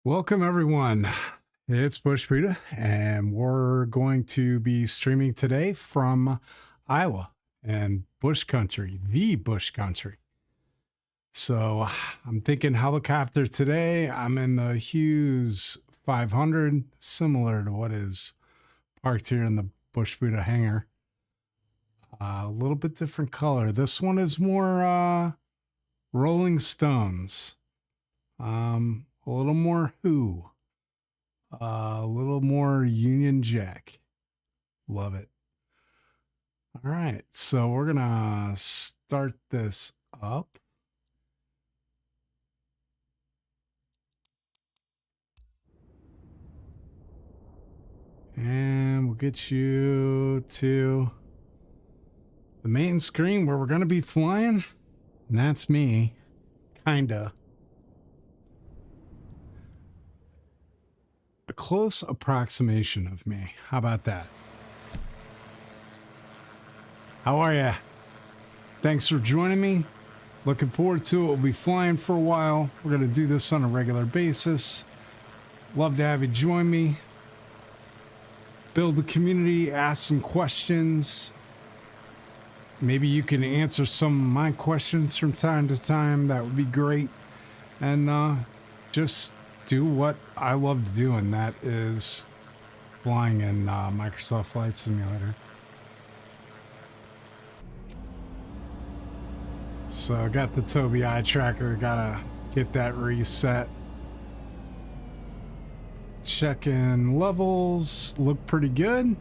Welcome everyone. It's Bush Buddha, and we're going to be streaming today from Iowa and bush country, the bush country. So I'm thinking helicopter today. I'm in the Hughes 500, similar to what is parked here in the Bush Buddha hangar. A little bit different color. This one is more Rolling Stones. A little more Who. A little more Union Jack. Love it. All right, so we're gonna start this up. And we'll get you to the main screen where we're gonna be flying. And that's me, kinda. A close approximation of me. How about that? How are ya? Thanks for joining me. Looking forward to it. We'll be flying for a while. We're going to do this on a regular basis. Love to have you join me. Build the community, ask some questions. Maybe you can answer some of my questions from time to time. That would be great. And just do what I love to do, and that is flying in Microsoft Flight Simulator. So I got the Tobii eye tracker, gotta get that reset. Checking levels, look pretty good.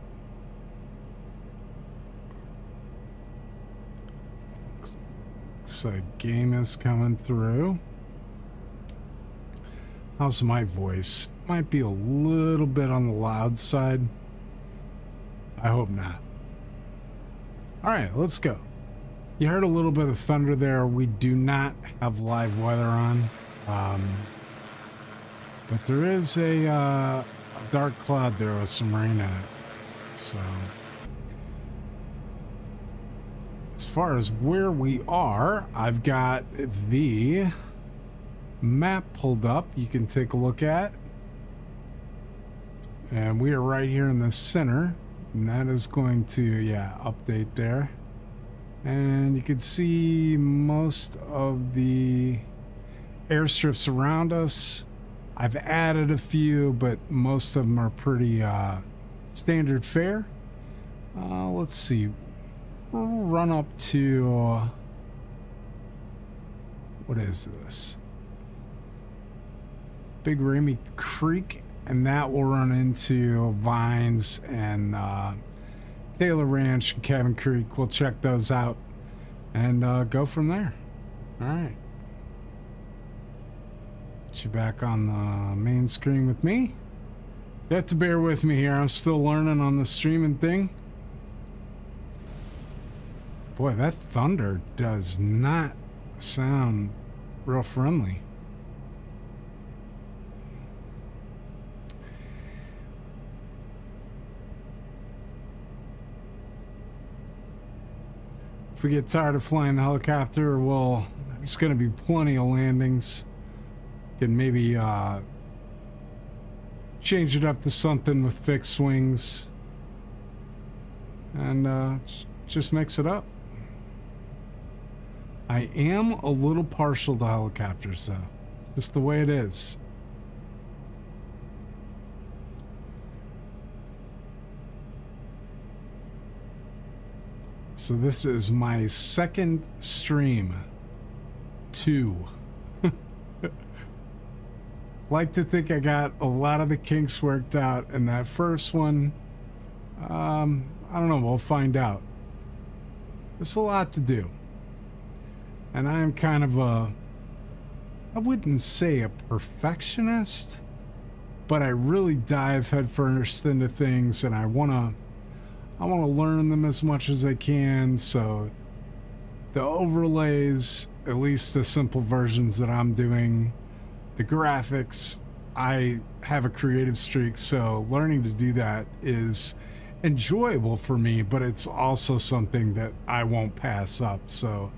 So game is coming through. How's my voice? Might be a little bit on the loud side. I hope not. All right, let's go. You heard a little bit of thunder there. We do not have live weather on. But there is a dark cloud there with some rain in it. So as far as where we are, I've got the map pulled up. You can take a look at, and we are right here in the center, and that is going to update there, and you can see most of the airstrips around us. I've added a few, but most of them are pretty standard fare. Let's see, we'll run up to what is this? Big Ramy Creek, and that will run into Vines and Taylor Ranch and Cabin Creek. We'll check those out and go from there. All right. Get you back on the main screen with me. You have to bear with me here. I'm still learning on the streaming thing. Boy, that thunder does not sound real friendly. If we get tired of flying the helicopter, there's going to be plenty of landings. Can maybe change it up to something with fixed wings, and just mix it up. I am a little partial to helicopters, though. It's just the way it is. So this is my second stream. 2. Like to think I got a lot of the kinks worked out in that first one. I don't know, we'll find out. There's a lot to do. And I am kind of I wouldn't say a perfectionist, but I really dive headfirst into things, and I want to learn them as much as I can. So the overlays, at least the simple versions that I'm doing, the graphics, I have a creative streak, so learning to do that is enjoyable for me, but it's also something that I won't pass up. So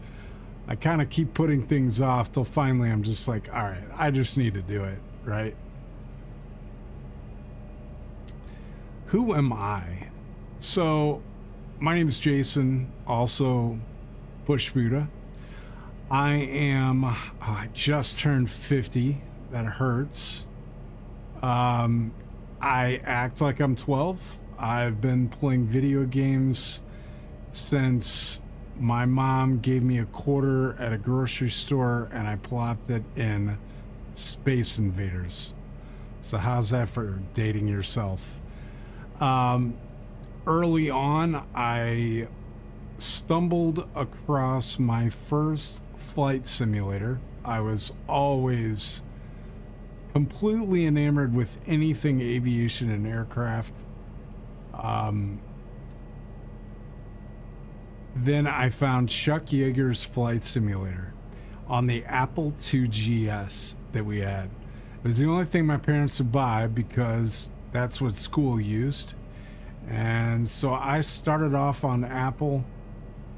I kind of keep putting things off till finally I'm just like, all right, I just need to do it, right? Who am I? So, my name is Jason, also Bush Buddha. I just turned 50. That hurts. I act like I'm 12. I've been playing video games since my mom gave me a quarter at a grocery store and I plopped it in Space Invaders. So how's that for dating yourself? Early on, I stumbled across my first flight simulator. I was always completely enamored with anything aviation and aircraft. Then I found Chuck Yeager's flight simulator on the Apple IIgs that we had. It was the only thing my parents would buy because that's what school used. And so I started off on Apple.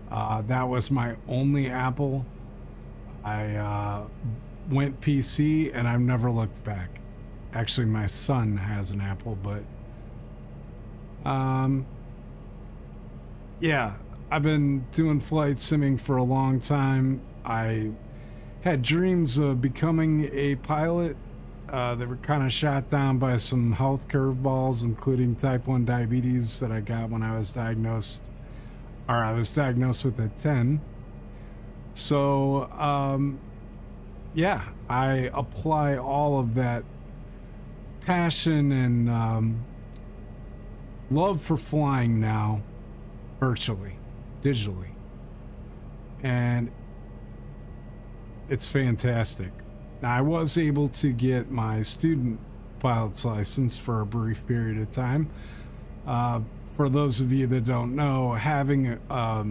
That was my only Apple. I went PC and I've never looked back. Actually, my son has an Apple, but yeah, I've been doing flight simming for a long time. I had dreams of becoming a pilot. They were kind of shot down by some health curveballs, including type 1 diabetes that I got when I was diagnosed, or I was diagnosed with at 10. So, yeah, I apply all of that passion and love for flying now virtually, digitally. And it's fantastic. Now, I was able to get my student pilot's license for a brief period of time. For those of you that don't know, having a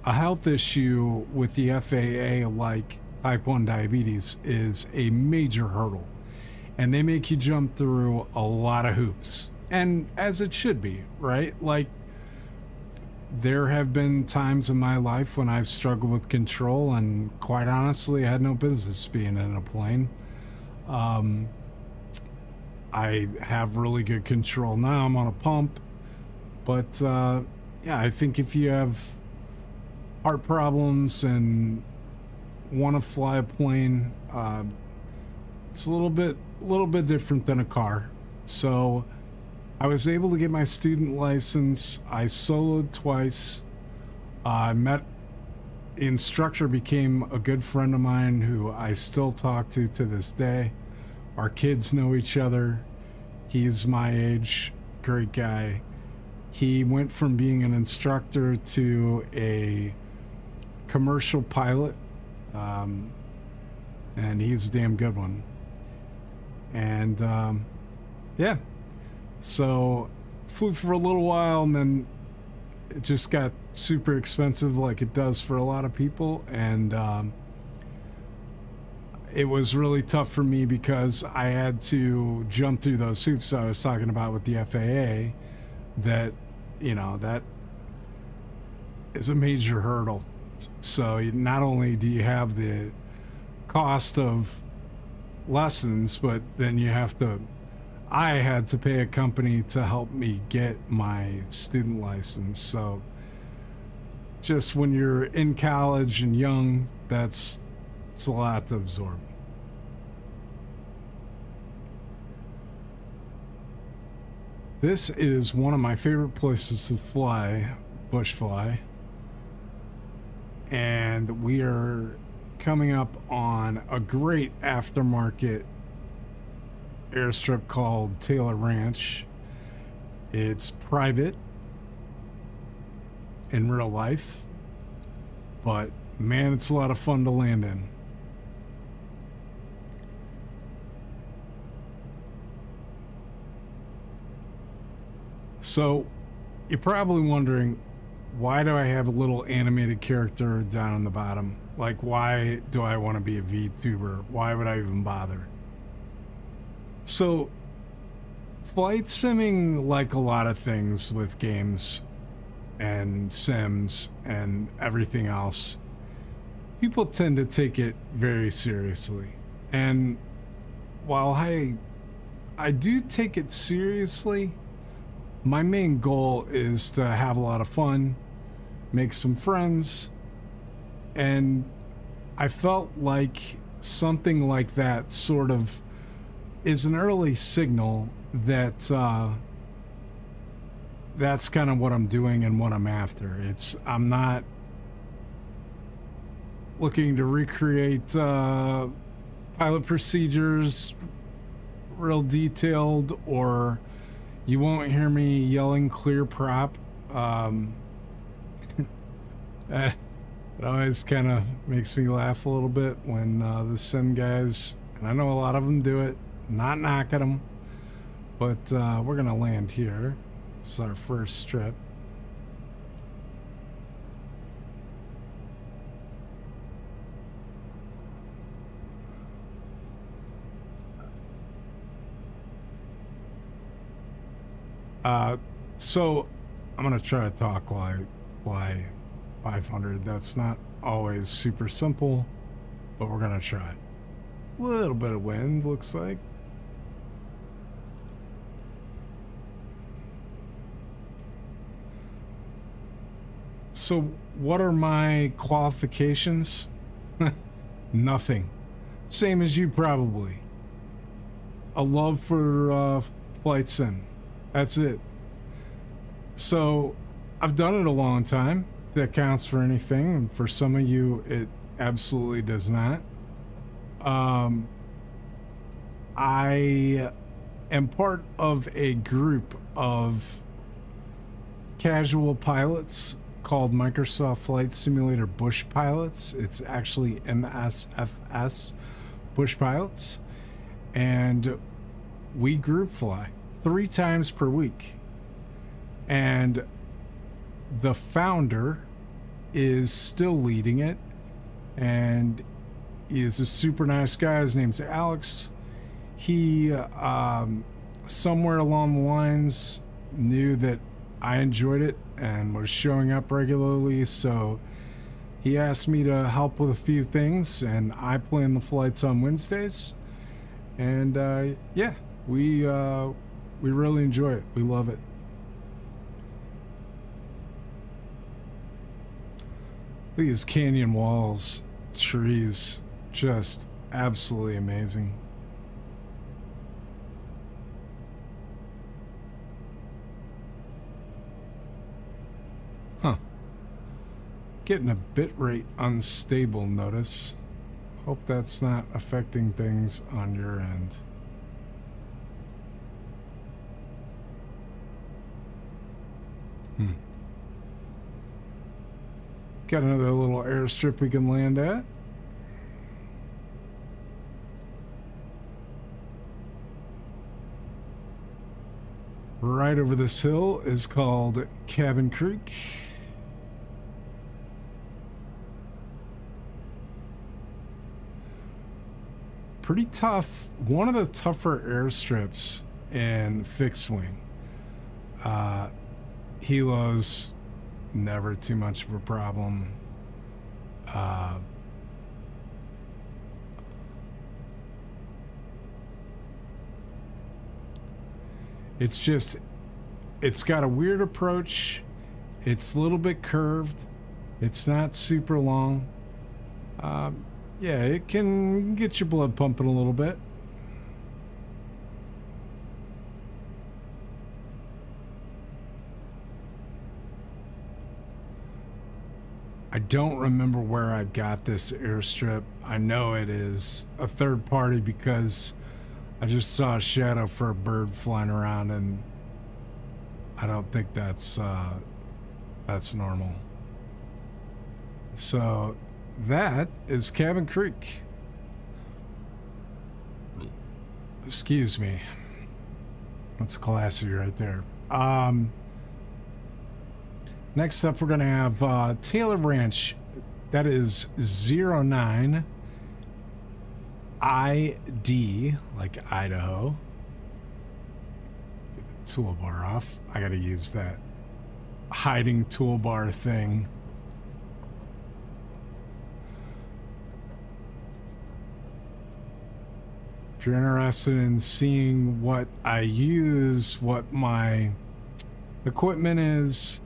health issue with the FAA, like type 1 diabetes, is a major hurdle. And they make you jump through a lot of hoops. And as it should be, right? Like, there have been times in my life when I've struggled with control, and quite honestly, I had no business being in a plane. I have really good control now. I'm on a pump. But yeah, I think if you have heart problems and want to fly a plane, it's a little bit different than a car. So I was able to get my student license. I soloed twice. I met the instructor, became a good friend of mine who I still talk to this day. Our kids know each other. He's my age, great guy. He went from being an instructor to a commercial pilot, and he's a damn good one. And yeah. So flew for a little while, and then it just got super expensive, like it does for a lot of people. And it was really tough for me because I had to jump through those hoops I was talking about with the FAA. That, you know, that is a major hurdle. So not only do you have the cost of lessons, but then you have to, I had to pay a company to help me get my student license. So just when you're in college and young, it's a lot to absorb. This is one of my favorite places to fly, bush fly. And we are coming up on a great aftermarket airstrip called Taylor Ranch. It's private in real life, but man, it's a lot of fun to land in. So you're probably wondering, why do I have a little animated character down on the bottom? Like, why do I want to be a VTuber? Why would I even bother? So flight simming, like a lot of things with games and sims and everything else, people tend to take it very seriously. And while I do take it seriously, my main goal is to have a lot of fun, make some friends, and I felt like something like that sort of is an early signal that that's kind of what I'm doing and what I'm after. I'm not looking to recreate pilot procedures real detailed, or you won't hear me yelling clear prop. It always kind of makes me laugh a little bit when the sim guys, and I know a lot of them do it, not knocking them, but we're gonna land here. This is our first strip. So I'm gonna try to talk while I fly 500. That's not always super simple, but we're gonna try. A little bit of wind, looks like. So what are my qualifications? Nothing. Same as you probably. A love for flight sim. That's it. So I've done it a long time. If that counts for anything, and for some of you it absolutely does not. I am part of a group of casual pilots called Microsoft Flight Simulator Bush Pilots. It's actually MSFS Bush Pilots, and we group fly 3 times per week. And the founder is still leading it, and he is a super nice guy. His name's Alex. He somewhere along the lines knew that I enjoyed it and was showing up regularly, so he asked me to help with a few things, and I plan the flights on Wednesdays. And yeah, we really enjoy it. We love it. Look at these canyon walls, trees, just absolutely amazing. Huh. Getting a bitrate unstable notice. Hope that's not affecting things on your end. Got another little airstrip we can land at. Right over this hill is called Cabin Creek. Pretty tough. One of the tougher airstrips in fixed wing. Helos, never too much of a problem. It's just, it's got a weird approach. It's a little bit curved. It's not super long. Yeah, it can get your blood pumping a little bit. I don't remember where I got this airstrip. I know it is a third party because I just saw a shadow for a bird flying around, and I don't think that's normal. So that is Cabin Creek. Excuse me. That's classy right there. Next up, we're going to have Taylor Ranch. That is 09 ID, like Idaho. Get the toolbar off. I got to use that hiding toolbar thing. If you're interested in seeing what I use, what my equipment is.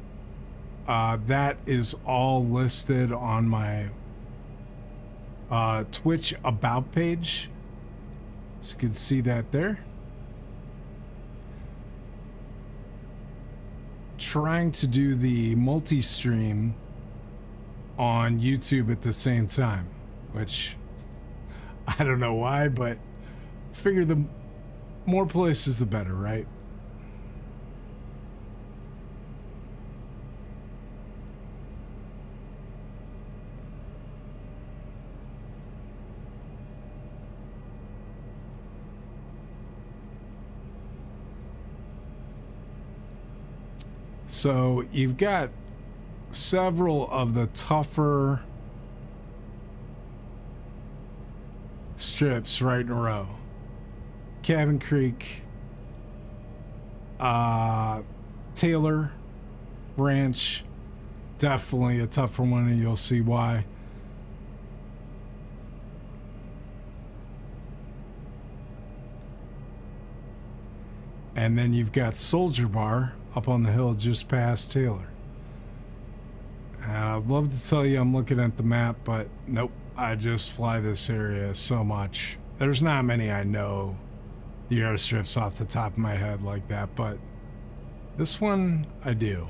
That is all listed on my Twitch about page. So you can see that there. Trying to do the multi-stream on YouTube at the same time, which I don't know why, but figure the more places the better, right? So you've got several of the tougher strips right in a row. Cabin Creek, Taylor Ranch, definitely a tougher one, and you'll see why. And then you've got Soldier Bar up on the hill just past Taylor. And I'd love to tell you I'm looking at the map, but nope, I just fly this area so much. There's not many I know the airstrips off the top of my head like that, but this one I do.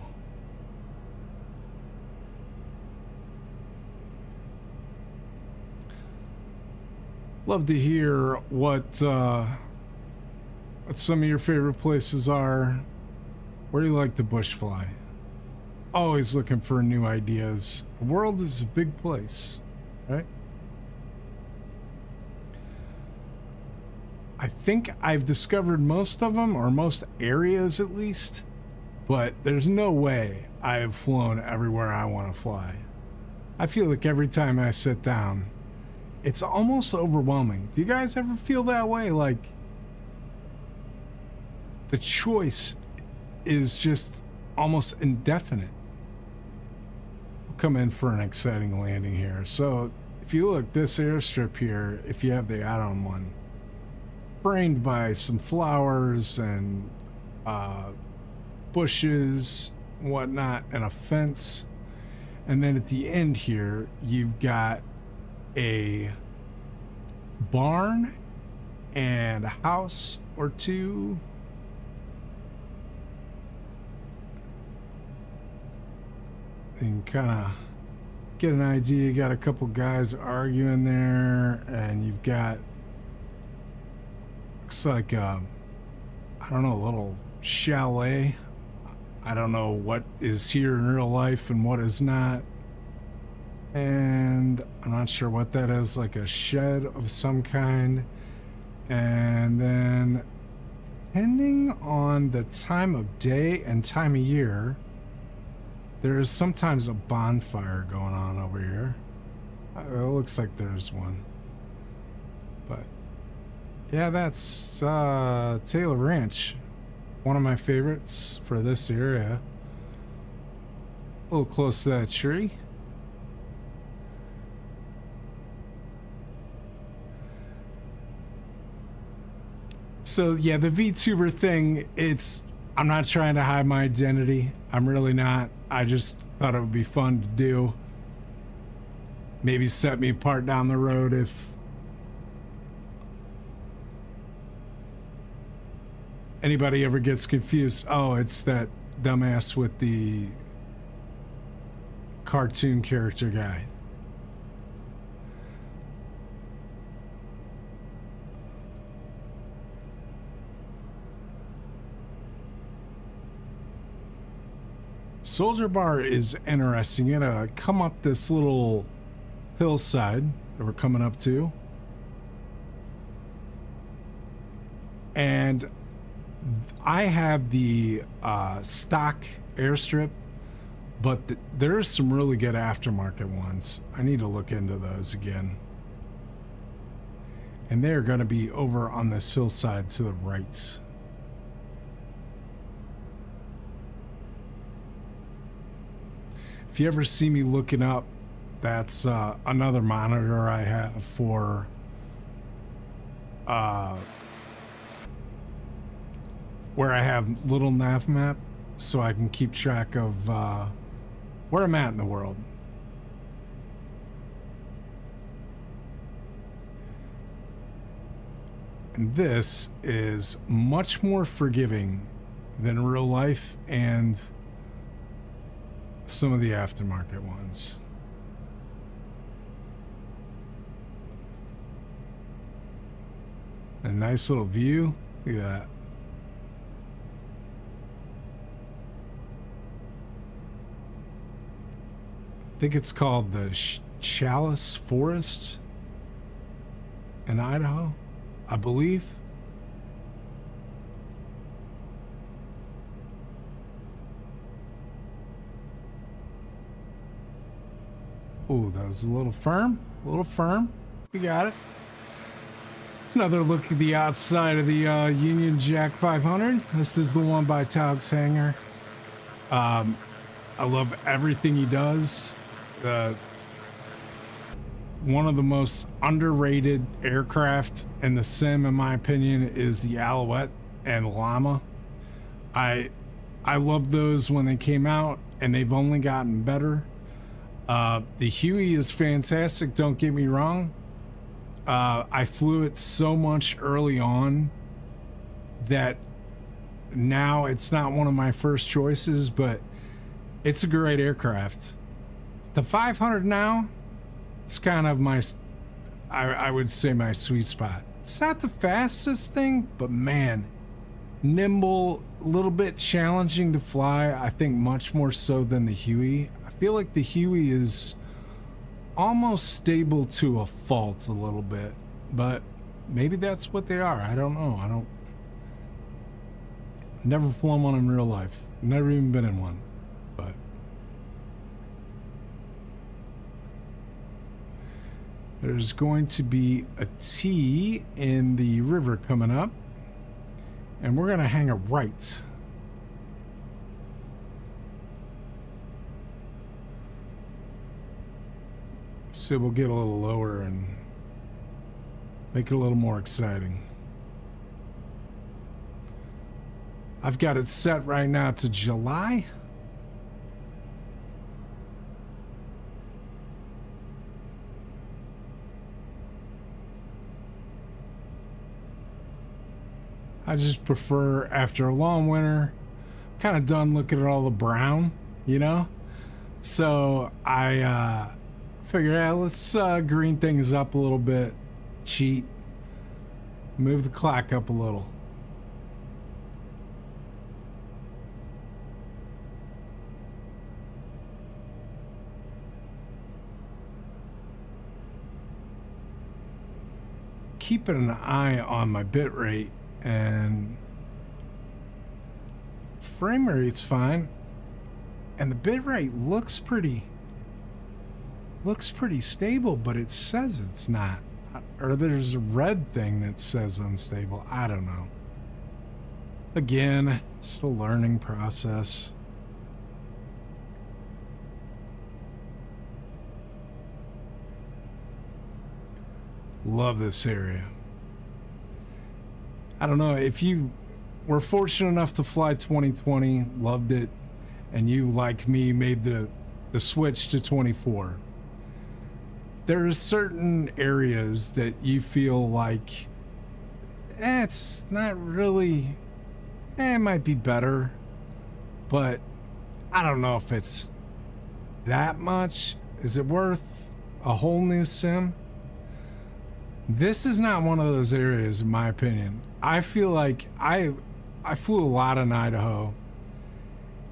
Love to hear what some of your favorite places are. Where do you like to bush fly? Always looking for new ideas. The world is a big place, right? I think I've discovered most of them, or most areas at least, but there's no way I have flown everywhere I want to fly. I feel like every time I sit down, it's almost overwhelming. Do you guys ever feel that way? Like, the choice is just almost indefinite. We'll come in for an exciting landing here. So if you look, this airstrip here, if you have the add-on one, framed by some flowers and bushes, whatnot, and a fence. And then at the end here, you've got a barn and a house or two. And kind of get an idea. You got a couple guys arguing there, and you've got, looks like I don't know, a little chalet. I don't know what is here in real life and what is not, and I'm not sure what that is, like a shed of some kind. And then depending on the time of day and time of year, there is sometimes a bonfire going on over here. It looks like there's one. But yeah, that's Taylor Ranch. One of my favorites for this area. A little close to that tree. So yeah, the VTuber thing, I'm not trying to hide my identity. I'm really not. I just thought it would be fun to do. Maybe set me apart down the road if anybody ever gets confused. Oh, it's that dumbass with the cartoon character guy. Soldier Bar is interesting. You gotta come up this little hillside that we're coming up to. And I have the stock airstrip, but there's some really good aftermarket ones. I need to look into those again. And they're gonna be over on this hillside to the right. If you ever see me looking up, that's another monitor I have for where I have little nav map so I can keep track of where I'm at in the world. And this is much more forgiving than real life and some of the aftermarket ones. A nice little view. Look at that. I think it's called the Challis Forest in Idaho, I believe. Oh, that was a little firm. A little firm. We got it. It's another look at the outside of the Union Jack 500. This is the one by Taug's Hangar. I love everything he does. One of the most underrated aircraft in the sim, in my opinion, is the Alouette and Llama. I loved those when they came out, and they've only gotten better. The Huey is fantastic, don't get me wrong. I flew it so much early on that now it's not one of my first choices, but it's a great aircraft. The 500 now, it's kind of my, I would say, my sweet spot. It's not the fastest thing, but man, nimble, a little bit challenging to fly. I think much more so than the Huey. I feel like the Huey is almost stable to a fault a little bit, but maybe that's what they are. I don't know. Never flown one in real life. Never even been in one, but there's going to be a T in the river coming up, and we're gonna hang a right. So we'll get a little lower and make it a little more exciting. I've got it set right now to July. I just prefer, after a long winter, kind of done looking at all the brown, you know? So I figure, yeah, let's green things up a little bit, cheat, move the clock up a little. Keeping an eye on my bit rate, and frame rate's fine, and the bit rate looks pretty stable, but it says it's not, or there's a red thing that says unstable. I don't know. Again, it's the learning process. Love this area. I don't know if you were fortunate enough to fly 2020, loved it, and you, like me, made the switch to 24. There are certain areas that you feel like, it's not really, it might be better, but I don't know if it's that much. Is it worth a whole new sim? This is not one of those areas, in my opinion. I feel like I flew a lot in Idaho,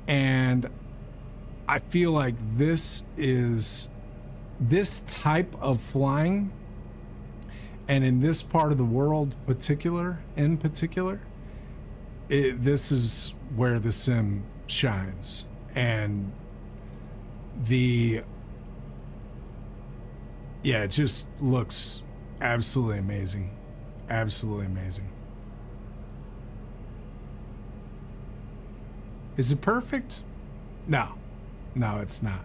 and I feel like this type of flying, and in this part of the world in particular, this is where the sim shines. And it just looks absolutely amazing. Absolutely amazing. Is it perfect? No, it's not.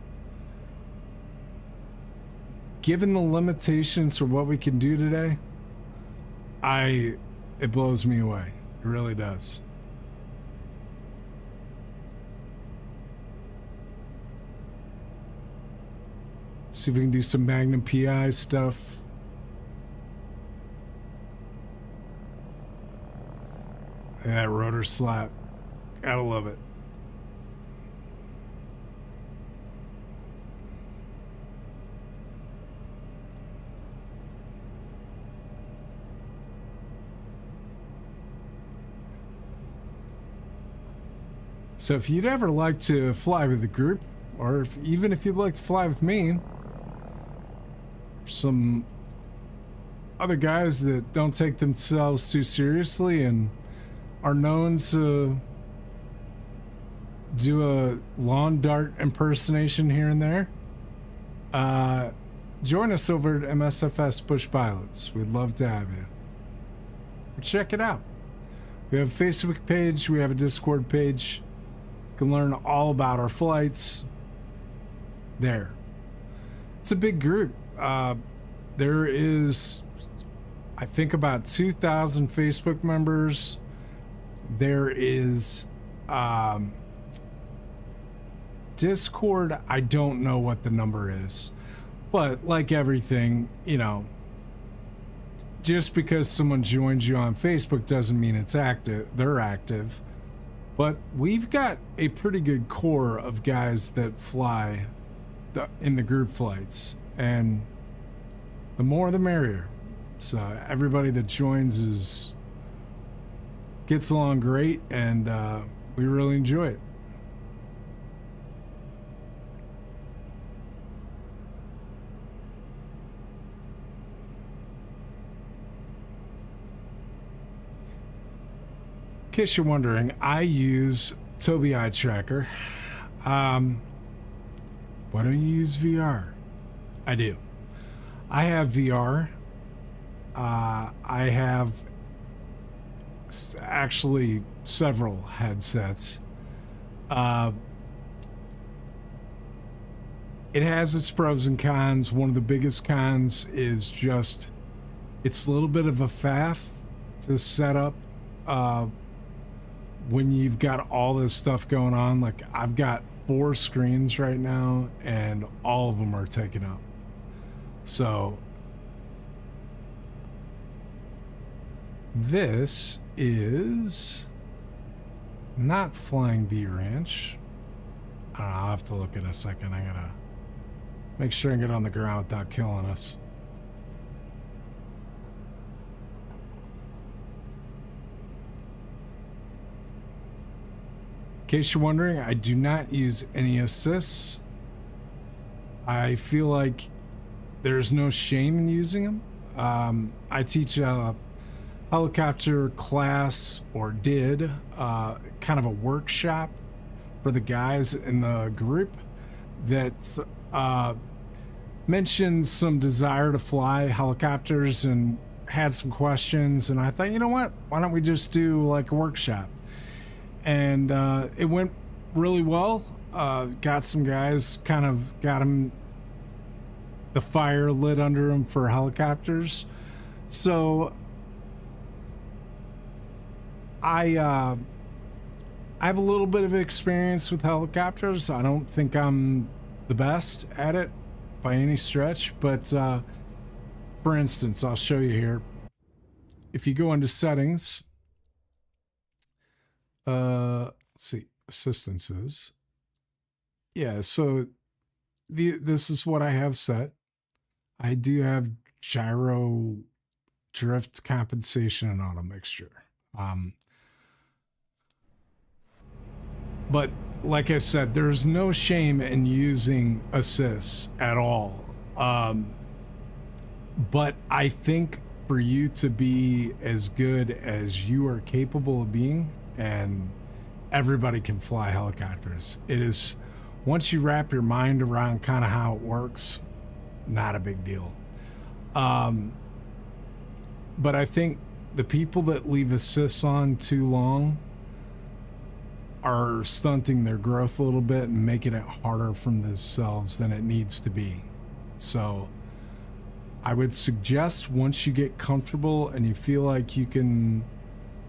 Given the limitations for what we can do today, it blows me away. It really does. See if we can do some Magnum PI stuff. And that rotor slap. Gotta love it. So if you'd ever like to fly with a group, or even if you'd like to fly with me, some other guys that don't take themselves too seriously and are known to do a lawn dart impersonation here and there, join us over at MSFS Bush Pilots. We'd love to have you. Check it out. We have a Facebook page, we have a Discord page. You can learn all about our flights there. It's a big group. There is, I think, about 2,000 Facebook members. There is Discord. I don't know what the number is, but like everything, you know, just because someone joins you on Facebook doesn't mean it's active. They're active. But we've got a pretty good core of guys that fly in the group flights, and the more the merrier. So everybody that joins gets along great, and we really enjoy it. In case you're wondering, I use Tobii Eye Tracker. Why don't you use VR? I do. I have VR. I have actually several headsets. It has its pros and cons. One of the biggest cons is just it's a little bit of a faff to set up when you've got all this stuff going on. Like, I've got 4 screens right now and all of them are taken up. So this is not Flying Bee Ranch. I don't know, I'll have to look in a second. I gotta make sure I get on the ground without killing us. In case you're wondering, I do not use any assists. I feel like there's no shame in using them. I teach a helicopter class, or did, kind of a workshop for the guys in the group that mentioned some desire to fly helicopters and had some questions. And I thought, you know what? Why don't we just do like a workshop? And it went really well. Got some guys, kind of got them the fire lit under them for helicopters. So I have a little bit of experience with helicopters. I don't think I'm the best at it by any stretch, but for instance, I'll show you here. If you go into settings, let's see, assistances. Yeah, so this is what I have set. I do have gyro, drift compensation, and auto mixture. But like I said, there's no shame in using assists at all. But I think for you to be as good as you are capable of being, and everybody can fly helicopters, it is, once you wrap your mind around kind of how it works, not a big deal. But I think the people that leave assists on too long are stunting their growth a little bit and making it harder for themselves than it needs to be. So I would suggest, once you get comfortable and you feel like you can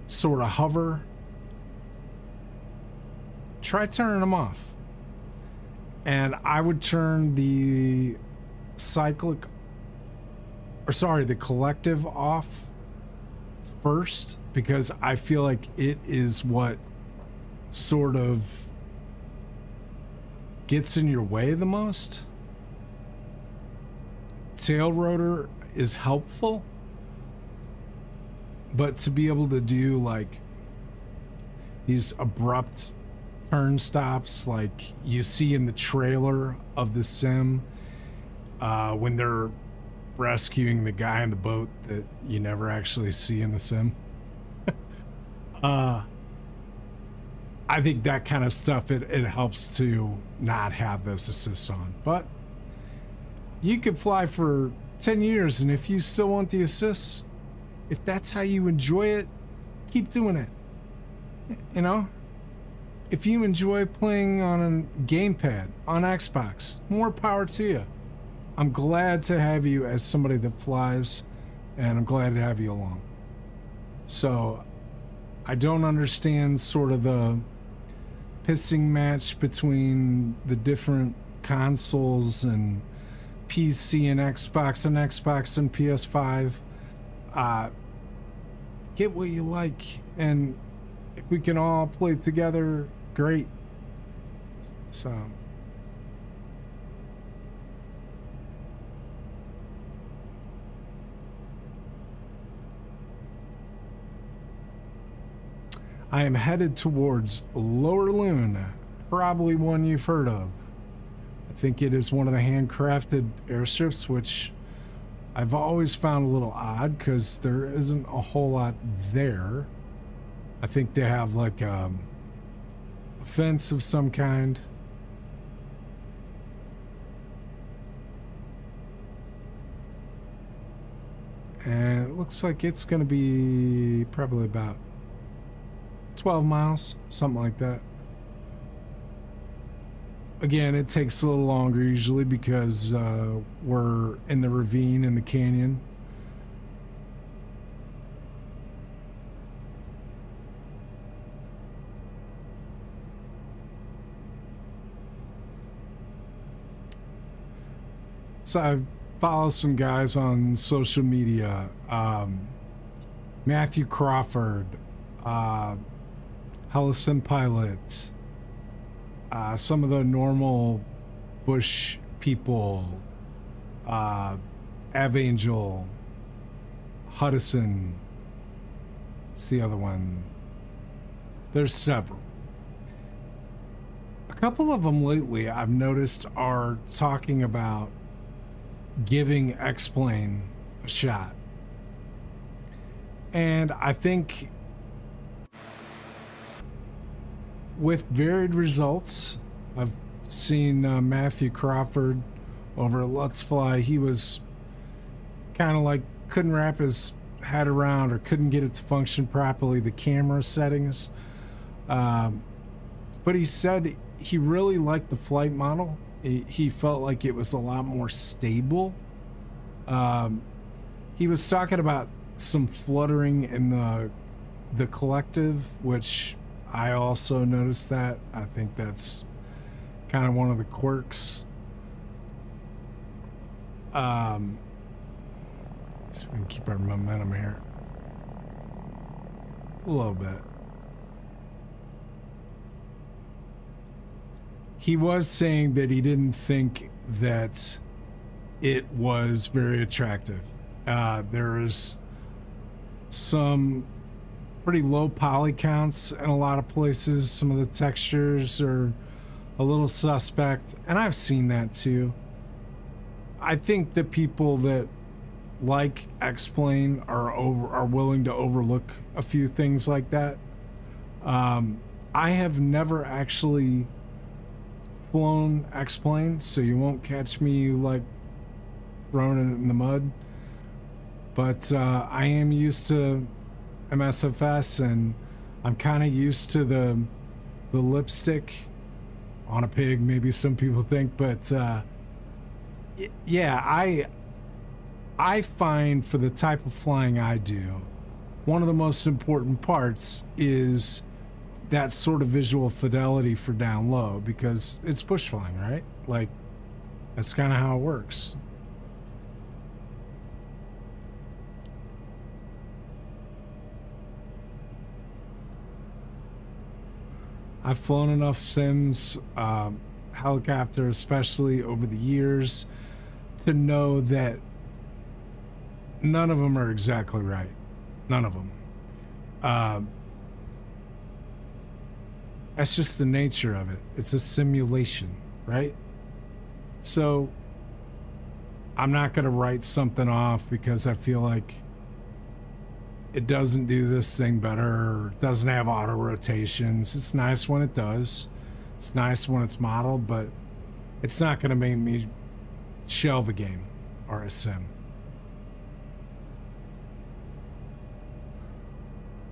sort of hover, try turning them off. And I would turn the cyclic, or sorry, the collective off first, because I feel like it is what sort of gets in your way the most. Tail rotor is helpful, but to be able to do like these abrupt turn stops like you see in the trailer of the sim, when they're rescuing the guy in the boat that you never actually see in the sim. I think that kind of stuff, it helps to not have those assists on. But you could fly for 10 years, and if you still want the assists, if that's how you enjoy it, keep doing it. You know? If you enjoy playing on a gamepad, on Xbox, more power to you. I'm glad to have you as somebody that flies, and I'm glad to have you along. So, I don't understand sort of the pissing match between the different consoles and PC and Xbox and PS5. Get what you like, and if we can all play together, great. So I am headed towards Lower Loon, probably one you've heard of. I think it is one of the handcrafted airstrips, which I've always found a little odd because there isn't a whole lot there. I think they have like a fence of some kind. And it looks like it's going to be probably about 12 miles, something like that. Again, it takes a little longer usually because we're in the ravine in the canyon. So I follow some guys on social media. Matthew Crawford, Bush Pilots, some of the normal bush people, Avangel, Hudson. It's the other one. There's several. A couple of them lately I've noticed are talking about giving X-Plane a shot. And I think with varied results. I've seen Matthew Crawford over at Let's Fly. He was kind of like couldn't wrap his head around or couldn't get it to function properly, the camera settings. But he said he really liked the flight model. He felt like it was a lot more stable. He was talking about some fluttering in the collective, which I also noticed that. I think that's kind of one of the quirks. So we can keep our momentum here a little bit. He was saying that he didn't think that it was very attractive. There is some pretty low poly counts in a lot of places. Some of the textures are a little suspect, and I've seen that too. I think the people that like X-Plane are willing to overlook a few things like that. I have never actually flown X-Plane, so you won't catch me like throwing it in the mud. But I am used to MSFS, and I'm kind of used to the lipstick on a pig, maybe some people think, but yeah, I find for the type of flying I do, one of the most important parts is that sort of visual fidelity for down low, because it's bush flying, right? Like, that's kind of how it works. I've flown enough sims, helicopter especially over the years, to know that none of them are exactly right. None of them. That's just the nature of it. It's a simulation, right? So I'm not going to write something off because I feel like it doesn't do this thing better, or it doesn't have auto rotations. It's nice when it does. It's nice when it's modeled, but it's not going to make me shelve a game or a sim.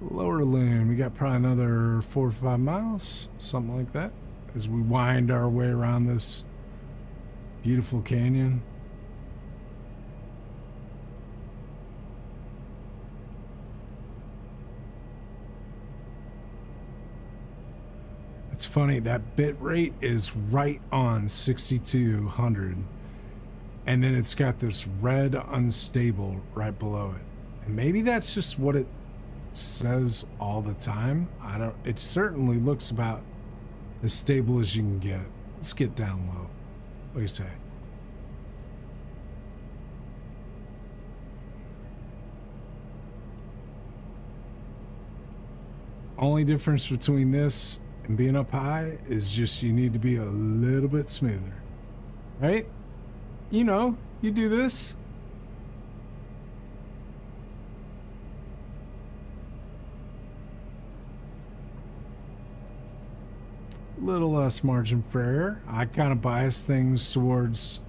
Lower Loon, we got probably another 4 or 5 miles, something like that, as we wind our way around this beautiful canyon. It's funny, that bit rate is right on 6200, and then it's got this red unstable right below it. And maybe that's just what it says all the time. It certainly looks about as stable as you can get. Let's get down low. What do you say? Only difference between this and being up high is just you need to be a little bit smoother, right? You know, you do this. Little less margin for error. I kind of bias things towards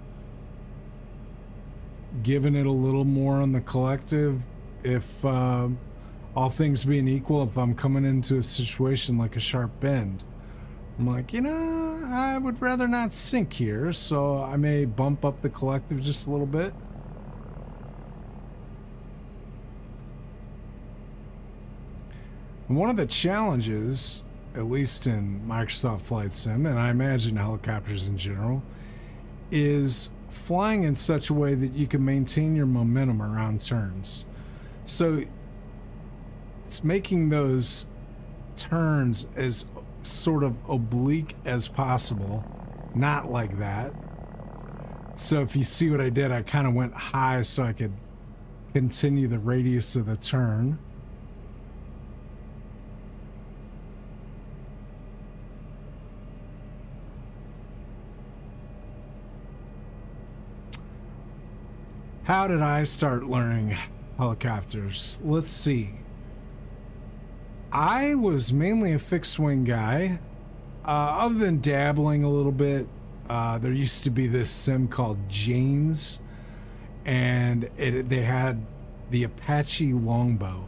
giving it a little more on the collective. If all things being equal, if I'm coming into a situation like a sharp bend, I'm like, you know, I would rather not sink here, so I may bump up the collective just a little bit. And one of the challenges, at least in Microsoft Flight Sim, and I imagine helicopters in general, is flying in such a way that you can maintain your momentum around turns. So it's making those turns as sort of oblique as possible, not like that. So if you see what I did, I kind of went high so I could continue the radius of the turn. How did I start learning helicopters? Let's see. I was mainly a fixed wing guy, other than dabbling a little bit. There used to be this sim called Jane's, and they had the Apache longbow.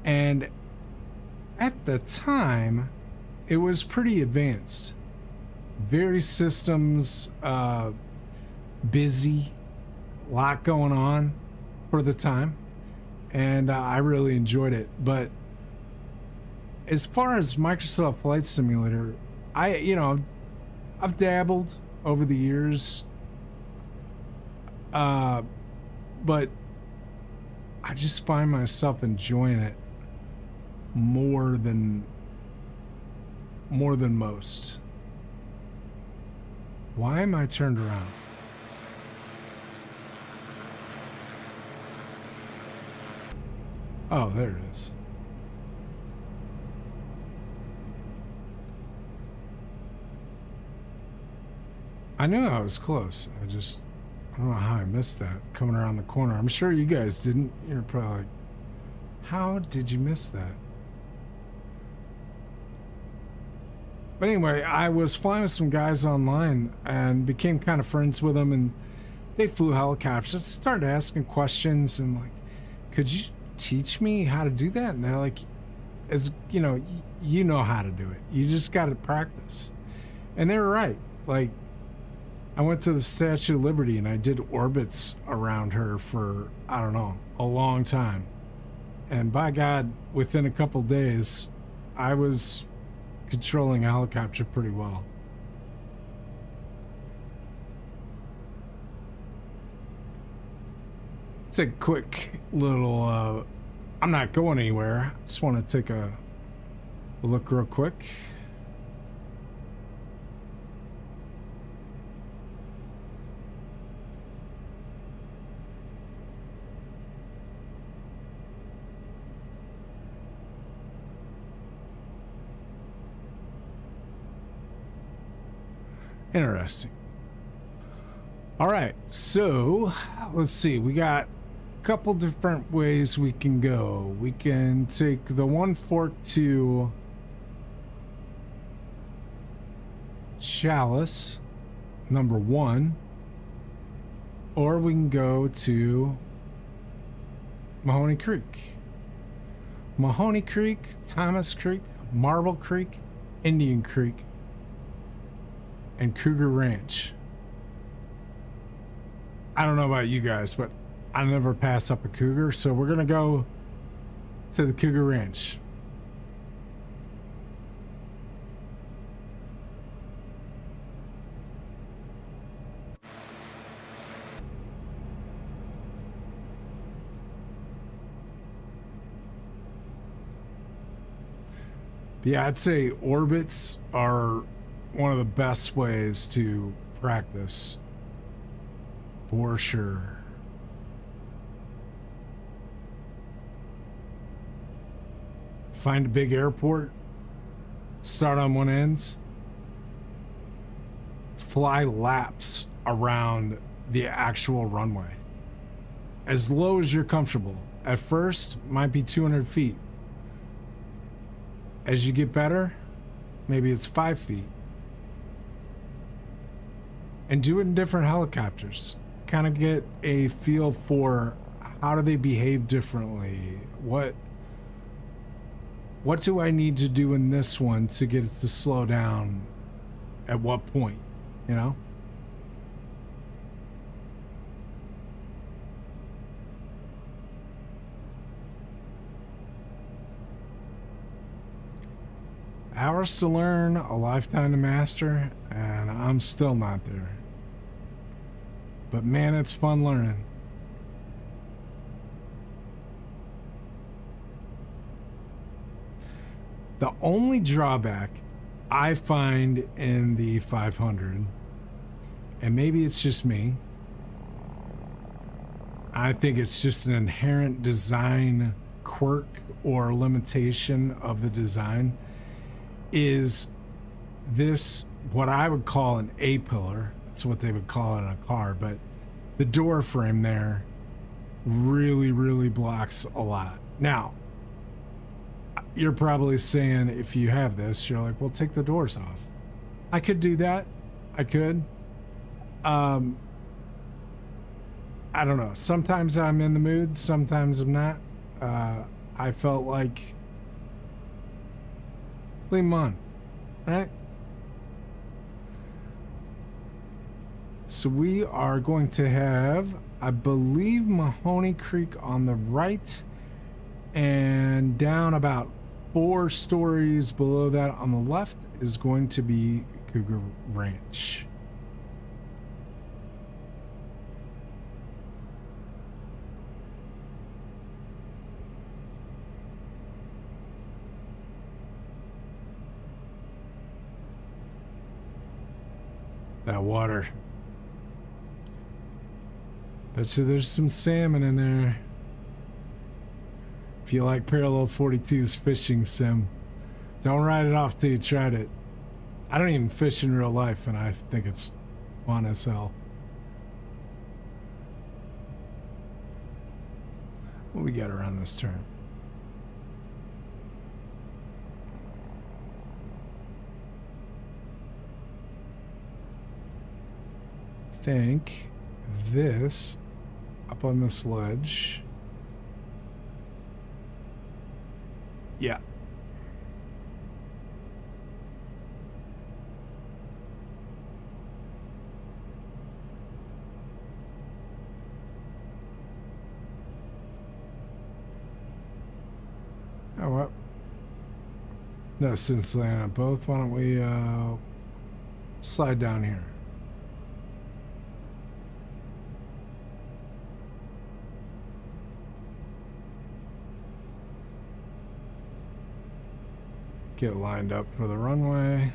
And at the time, it was pretty advanced. Very systems, busy, a lot going on for the time, and I really enjoyed it. But as far as Microsoft Flight Simulator, I've dabbled over the years, but I just find myself enjoying it more than most. Why am I turned around? Oh, there it is. I knew I was close. I don't know how I missed that coming around the corner. I'm sure you guys didn't. You're probably like, how did you miss that? But anyway, I was flying with some guys online and became kind of friends with them, and they flew helicopters. I started asking questions and like, could you teach me how to do that? And they're like, as you know how to do it. You just got to practice. And they were right. Like, I went to the Statue of Liberty and I did orbits around her for, I don't know, a long time. And by God, within a couple days, I was controlling a helicopter pretty well. It's a quick little, I'm not going anywhere. I just want to take a look real quick. Interesting. All right, so let's see. We got a couple different ways we can go. We can take the one fork to Challis, number 1, or we can go to Mahoney Creek. Mahoney Creek, Thomas Creek, Marble Creek, Indian Creek, and Cougar Ranch. I don't know about you guys, but I never pass up a cougar, so we're gonna go to the Cougar Ranch. Yeah, I'd say orbits are one of the best ways to practice, for sure. Find a big airport, start on one end, fly laps around the actual runway, as low as you're comfortable. At first, might be 200 feet. As you get better, maybe it's 5 feet. And do it in different helicopters. Kind of get a feel for how do they behave differently. What do I need to do in this one to get it to slow down at what point, you know? Hours to learn, a lifetime to master, and I'm still not there. But man, it's fun learning. The only drawback I find in the 500, and maybe it's just me, I think it's just an inherent design quirk or limitation of the design, is this, what I would call an A-pillar. That's what they would call it in a car, but the door frame there really blocks a lot. Now, you're probably saying, if you have this, you're like, well, take the doors off. I could do that. I could. I don't know. Sometimes I'm in the mood, sometimes I'm not. I felt like leave them on, right? So we are going to have, I believe, Mahoney Creek on the right, and down about 4 stories below that on the left is going to be Cougar Ranch. That water. Bet you there's some salmon in there. If you like Parallel 42's fishing sim, don't write it off till you tried it. I don't even fish in real life, and I think it's fun as hell. What we got around this turn? Think this up on this ledge. Yeah. Oh, well. No sense laying on both. Why don't we slide down here? Get lined up for the runway.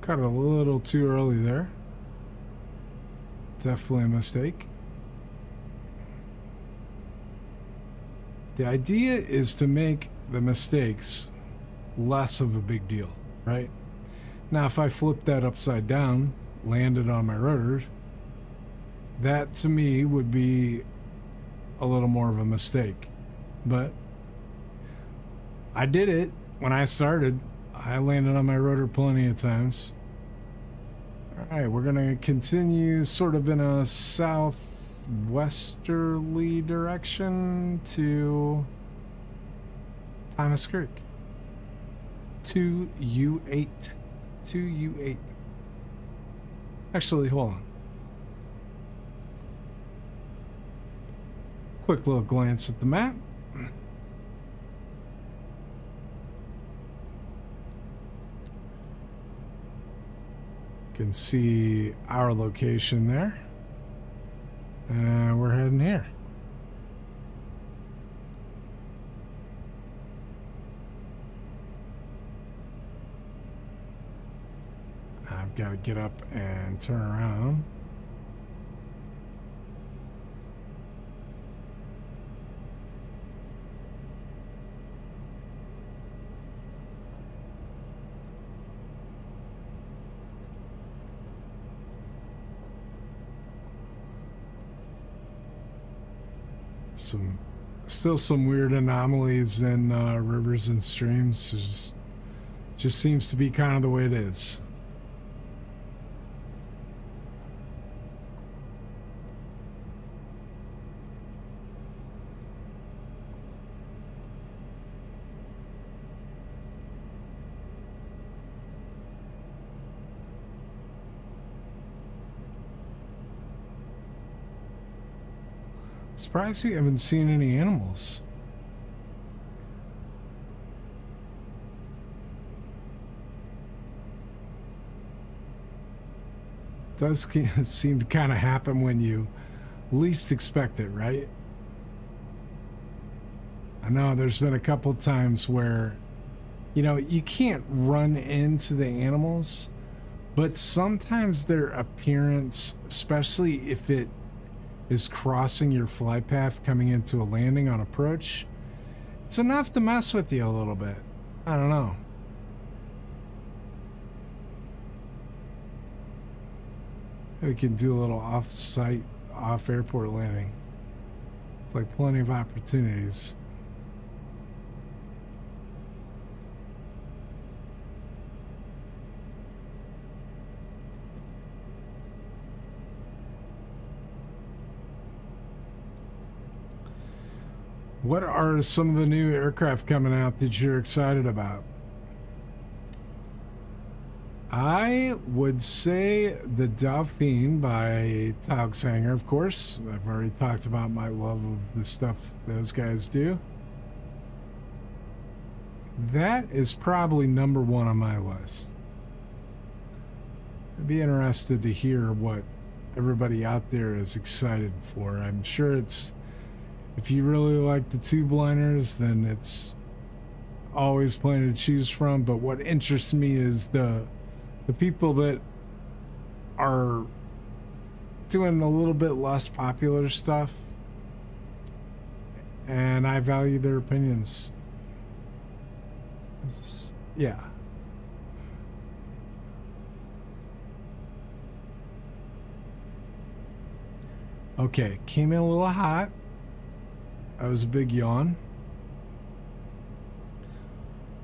Cut it a little too early there. Definitely a mistake. The idea is to make the mistakes less of a big deal, right? Now, if I flip that upside down, landed on my rotors, that to me would be a little more of a mistake. But I did it when I started. I landed on my rotor plenty of times. All right, we're going to continue sort of in a southwesterly direction to Thomas Creek. 2U8. 2U8. Actually, hold on. Quick little glance at the map. You can see our location there. And we're heading here. I've got to get up and turn around. Still some weird anomalies in rivers and streams. It just seems to be kind of the way it is. Surprised you haven't seen any animals. Does seem to kind of happen when you least expect it, right? I know there's been a couple times where, you know, you can't run into the animals, but sometimes their appearance, especially if it is crossing your flight path coming into a landing on approach, it's enough to mess with you a little bit. I don't know. We can do a little off-site, off-airport landing. It's like plenty of opportunities. What are some of the new aircraft coming out that you're excited about? I would say the Dauphine by Taugshanger, of course. I've already talked about my love of the stuff those guys do. That is probably number one on my list. I'd be interested to hear what everybody out there is excited for. I'm sure it's, if you really like the tube liners, then it's always plenty to choose from. But what interests me is the people that are doing a little bit less popular stuff, and I value their opinions. Yeah. Okay, came in a little hot. That was a big yawn.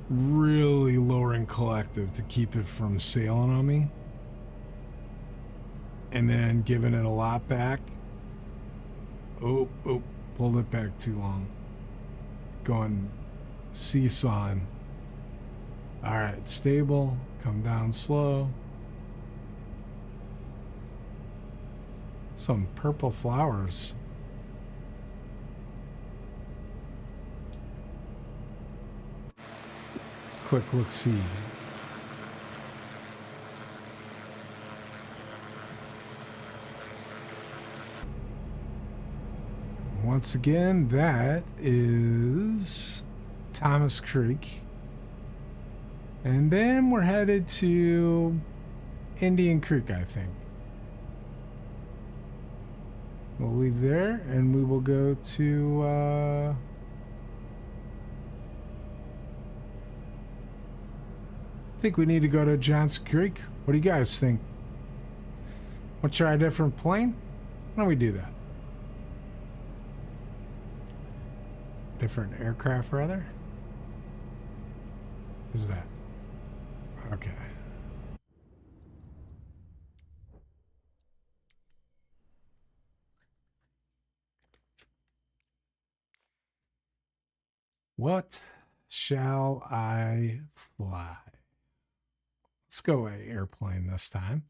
Really lowering collective to keep it from sailing on me. And then giving it a lot back. Oh, pulled it back too long. Going seesawing. Alright, stable. Come down slow. Some purple flowers. Quick look-see. Once again, that is Thomas Creek. And then we're headed to Indian Creek, I think. We'll leave there and we will go to I think we need to go to Johnson Creek. What do you guys think? Want to try a different plane? Why don't we do that? Different aircraft, rather? Is that? Okay. What shall I fly? Let's go airplane this time.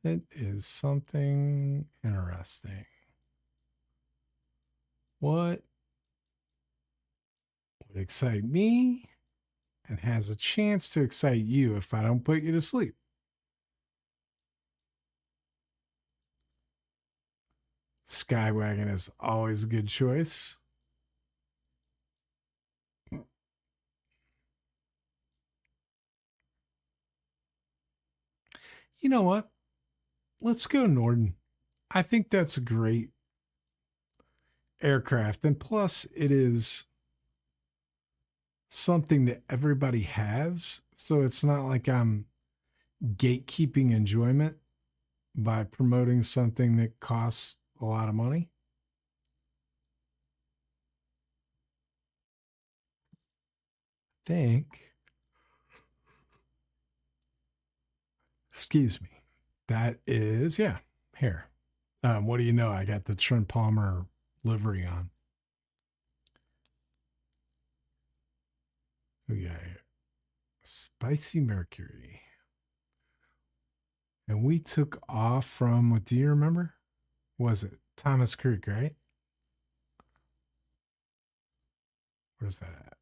It is something interesting. What would excite me and has a chance to excite you if I don't put you to sleep? Skywagon is always a good choice. You know what? Let's go Norden. I think that's a great aircraft. And plus, it is something that everybody has. So it's not like I'm gatekeeping enjoyment by promoting something that costs a lot of money. Excuse me. That is, yeah, here. What do you know? I got the Trent Palmer livery on. We got here. Spicy Mercury. And we took off from, what do you remember? Was it Thomas Creek, right? Where's that at?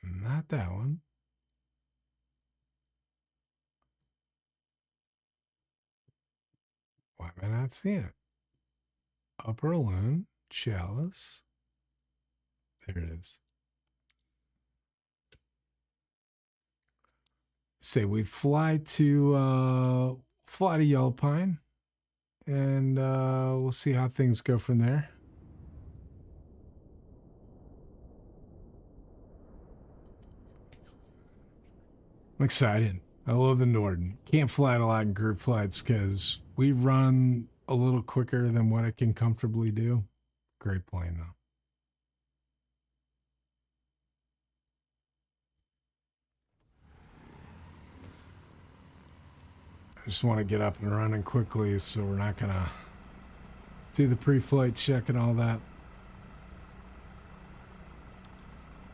Not that one. Why am I not seeing it? Upper Loon, Chalice. There it is. Say we fly to Yellow Pine, and we'll see how things go from there. I'm excited. I love the Norden. Can't fly it a lot in group flights because we run a little quicker than what it can comfortably do. Great plane though. I just want to get up and running quickly, so we're not gonna do the pre-flight check and all that.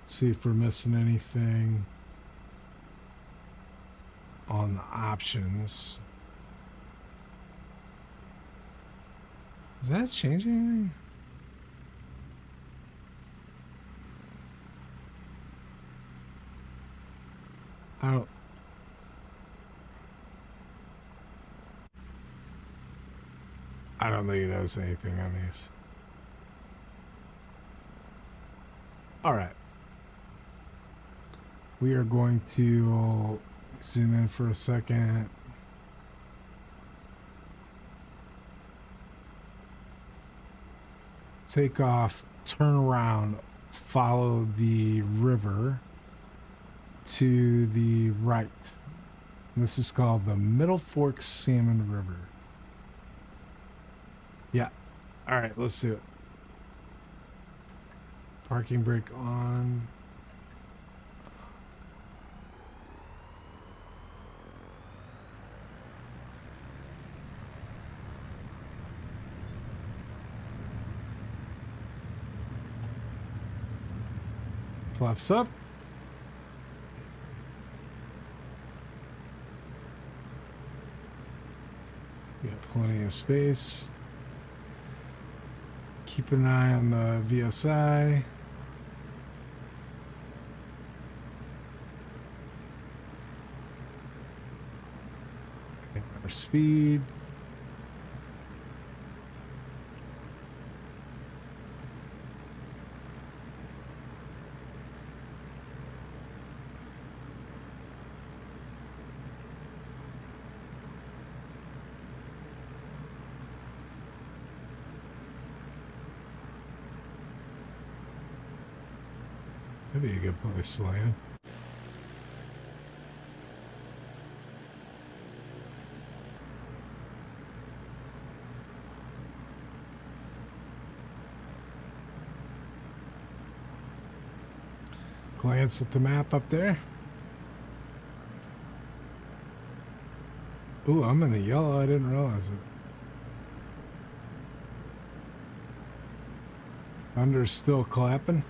Let's see if we're missing anything on the options. Does that change anything? I don't think it does anything on these. All right. We are going to zoom in for a second. Take off, turn around, follow the river to the right. This is called the Middle Fork Salmon River. Yeah. All right, let's do it. Parking brake on. Flaps up. We got plenty of space. Keep an eye on the VSI. And our speed. That'd be a good place to land. Glance at the map up there. Ooh, I'm in the yellow. I didn't realize it. Thunder's still clapping.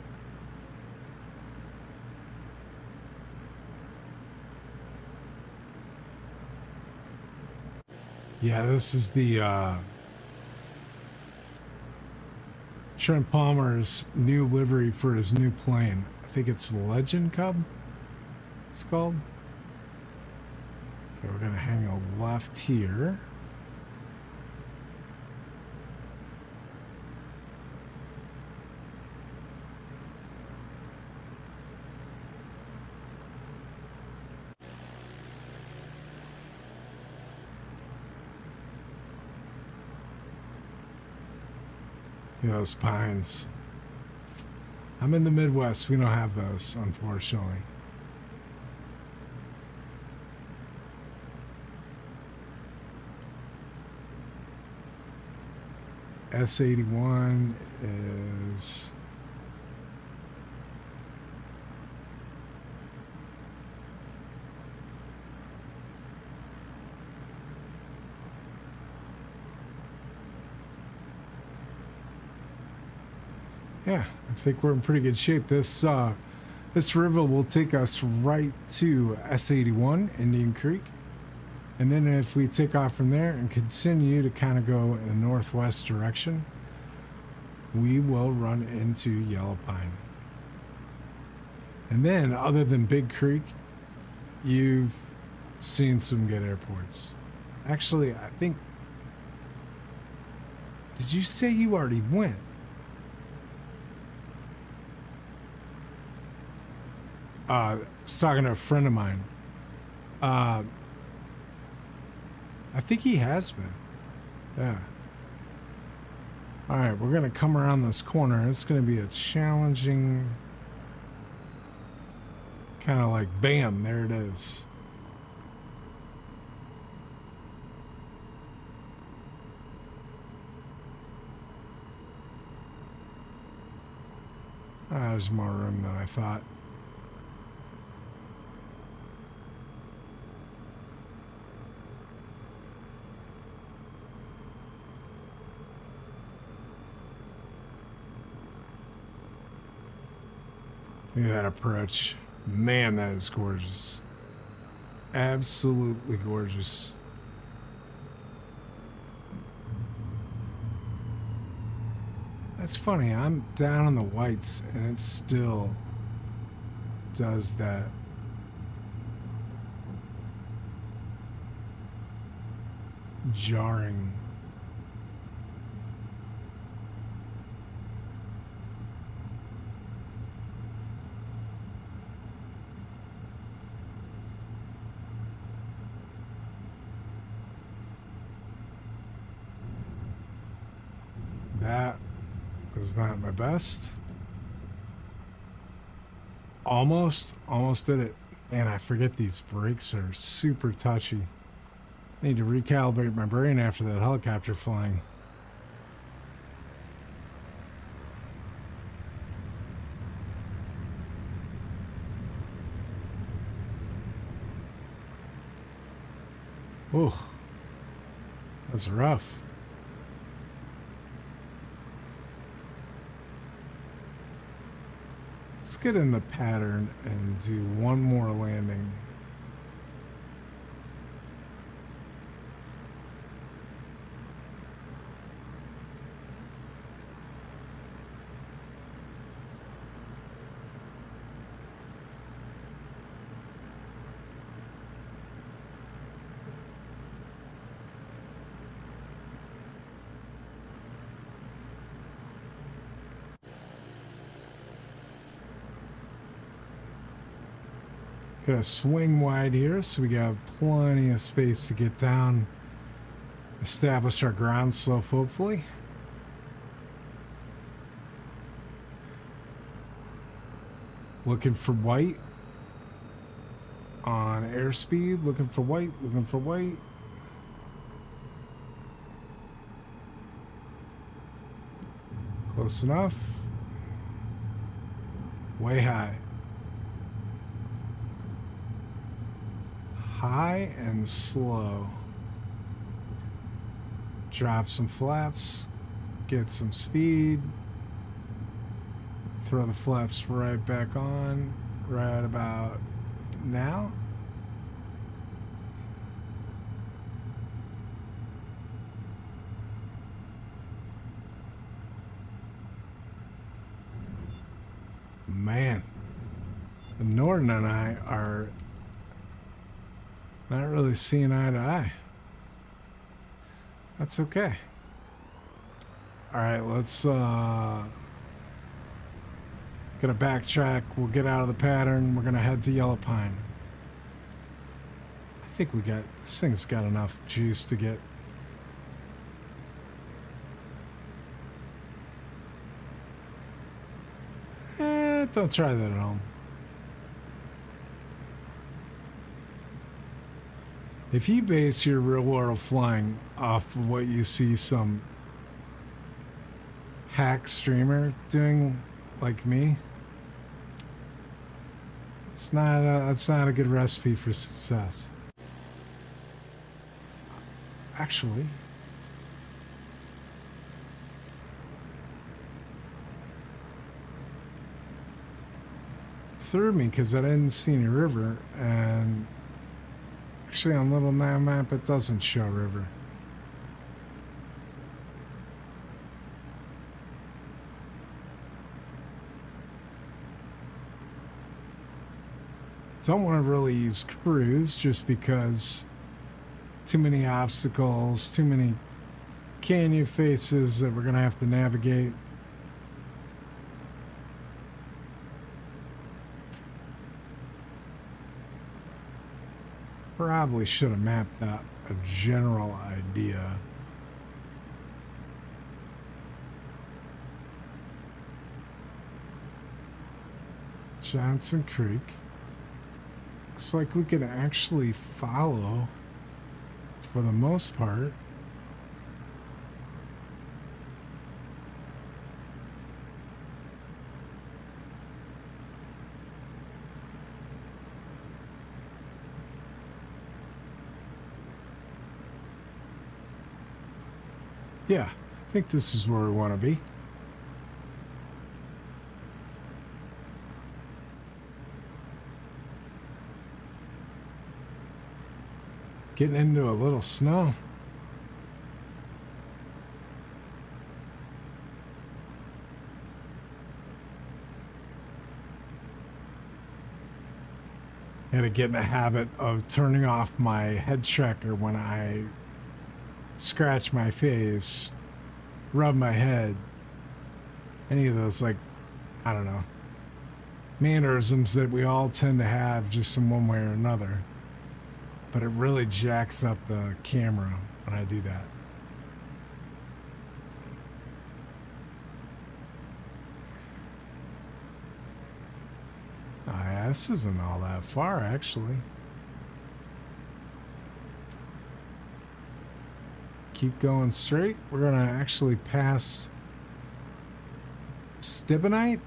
Yeah, this is the Trent Palmer's new livery for his new plane. I think it's Legend Cub, it's called. Okay, we're gonna hang a left here. You know, those pines. I'm in the Midwest. We don't have those, unfortunately. S81 is... Yeah, I think we're in pretty good shape. This river will take us right to S81, Indian Creek. And then if we take off from there and continue to kind of go in a northwest direction, we will run into Yellow Pine. And then, other than Big Creek, you've seen some good airports. Actually, I think... Did you say you already went? I was talking to a friend of mine. I think he has been. Yeah. Alright, we're going to come around this corner. It's going to be a challenging... Kind of like, bam, there it is. There's more room than I thought. Look at that approach. Man, that is gorgeous. Absolutely gorgeous. That's funny. I'm down on the whites and it still does that. Jarring. That was not my best. Almost did it. Man, I forget these brakes are super touchy. Need to recalibrate my brain after that helicopter flying. Ooh, that's rough. Let's get in the pattern and do one more landing. Gonna swing wide here so we got plenty of space to get down, establish our ground slope hopefully. Looking for white on airspeed. Looking for white. Looking for white. Close enough. Way high. High and slow. Drop some flaps. Get some speed. Throw the flaps right back on. Right about now. Man, the Norton and I are not really seeing eye to eye. That's okay. All right, let's gonna backtrack. We'll get out of the pattern. We're gonna head to Yellow Pine. I think we got this thing's got enough juice to get. Don't try that at home. If you base your real world flying off of what you see some hack streamer doing like me, it's not a good recipe for success. Actually, threw me because I didn't see any river, and actually on little nav map it doesn't show river. Don't want to really use cruise just because too many obstacles, too many canyon faces that we're gonna have to navigate. Probably should have mapped out a general idea. Johnson Creek. Looks like we can actually follow for the most part. Yeah, I think this is where we want to be. Getting into a little snow. Gotta get in the habit of turning off my head tracker when I scratch my face, rub my head, any of those, like, I don't know, mannerisms that we all tend to have just in one way or another. But it really jacks up the camera when I do that. Oh yeah, this isn't all that far actually. Keep going straight. We're gonna actually pass Stibonite.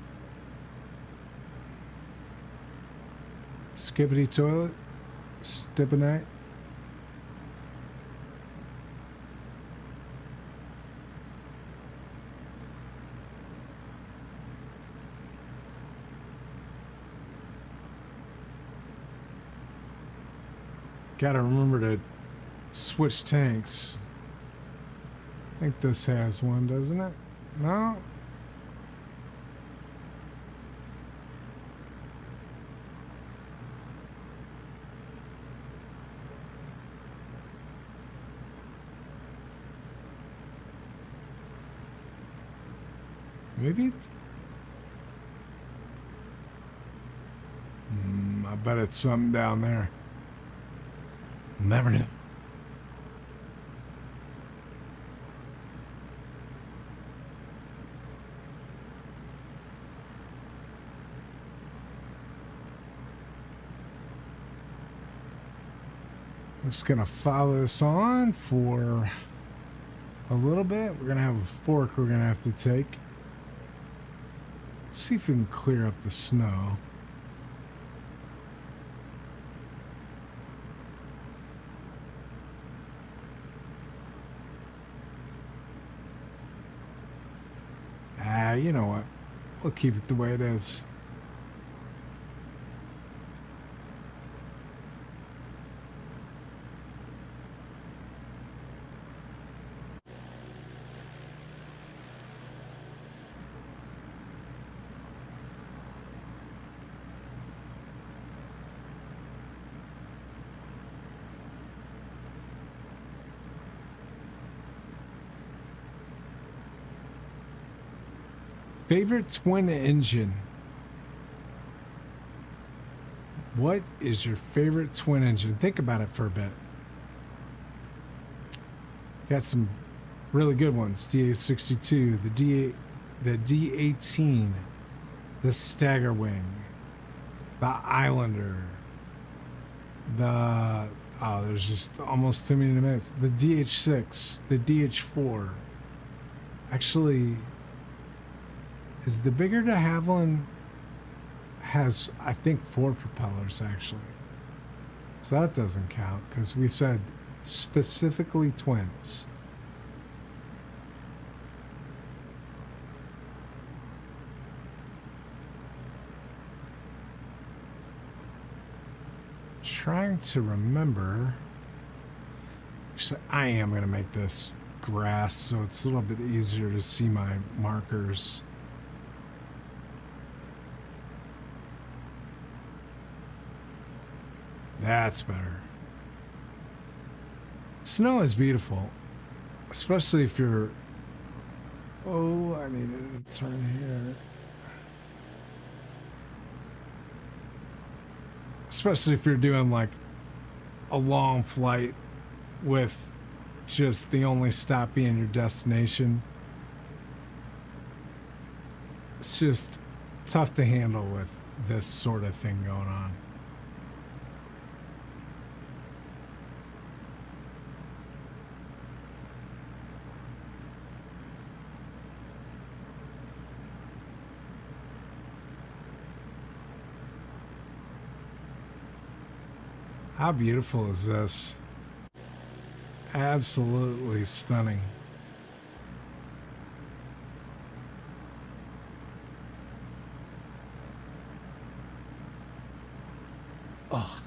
Skibbity toilet. Stibonite. Gotta remember to switch tanks. I think this has one, doesn't it? No? Maybe it's... I bet it's something down there. Never knew. Just gonna follow this on for a little bit. We're gonna have a fork we're gonna have to take. Let's see if we can clear up the snow. You know what? We'll keep it the way it is. Favorite twin engine? What is your favorite twin engine? Think about it for a bit. Got some really good ones. DA62, the D18, the Staggerwing, the Islander, the there's just almost too many to miss. The DH6, the DH4. Actually, is the bigger de Havilland has, I think, 4 propellers actually. So that doesn't count because we said specifically twins. Trying to remember. Actually, I am going to make this grass so it's a little bit easier to see my markers. That's better. Snow is beautiful, especially if you're... Oh, I need to turn here. Especially if you're doing like a long flight with just the only stop being your destination. It's just tough to handle with this sort of thing going on. How beautiful is this? Absolutely stunning. Ugh.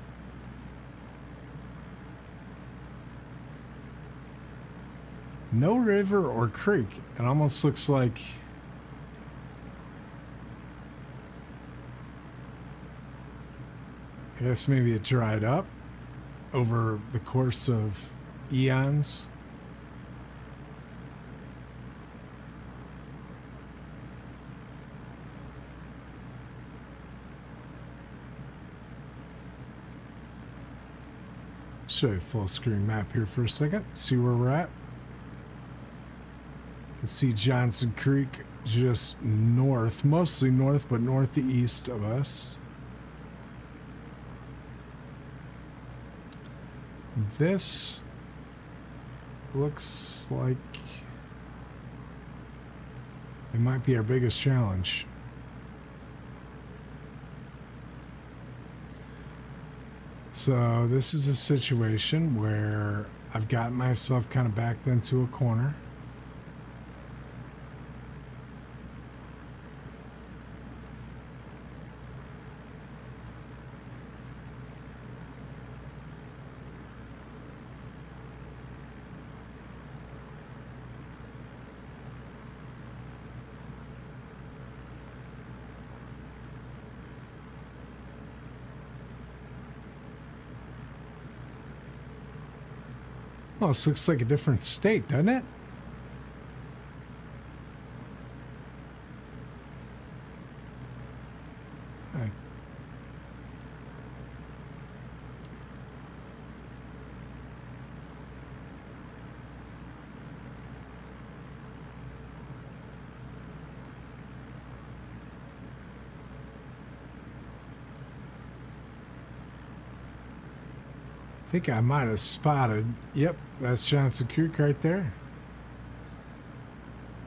No river or creek. It almost looks like... I guess maybe it dried up over the course of eons. Show you a full screen map here for a second, see where we're at. You can see Johnson Creek just north, mostly north, but northeast of us. This looks like it might be our biggest challenge. So this is a situation where I've got myself kind of backed into a corner. Oh, this looks like a different state, doesn't it? Right. think I might have spotted. Yep, that's Johnson Creek right there.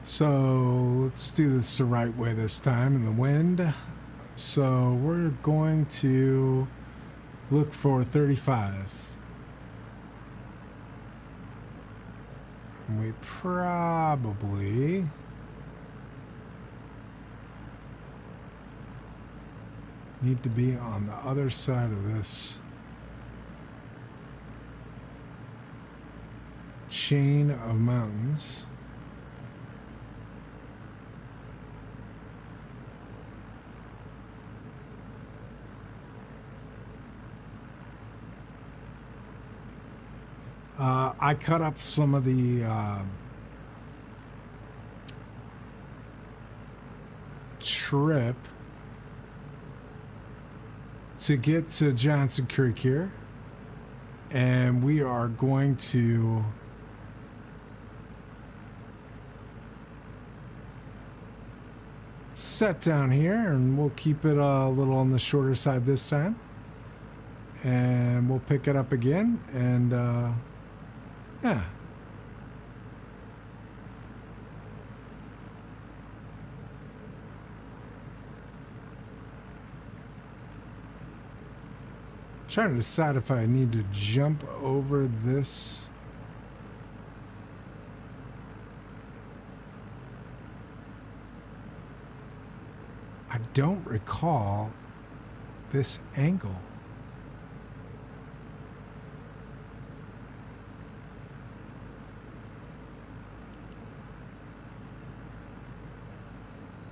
So let's do this the right way this time in the wind. So we're going to look for 35. And we probably need to be on the other side of this chain of mountains. I cut up some of the trip to get to Johnson Creek here, and we are going to set down here, and we'll keep it a little on the shorter side this time, and we'll pick it up again. And yeah, trying to decide if I need to jump over this. I don't recall this angle.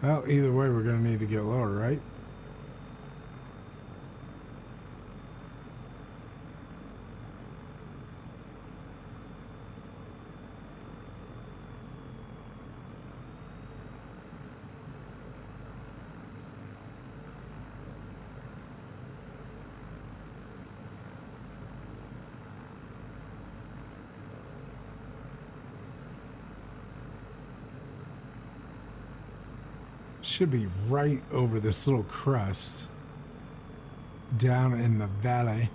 Well, either way, we're going to need to get lower, right? Should be right over this little crust down in the valley.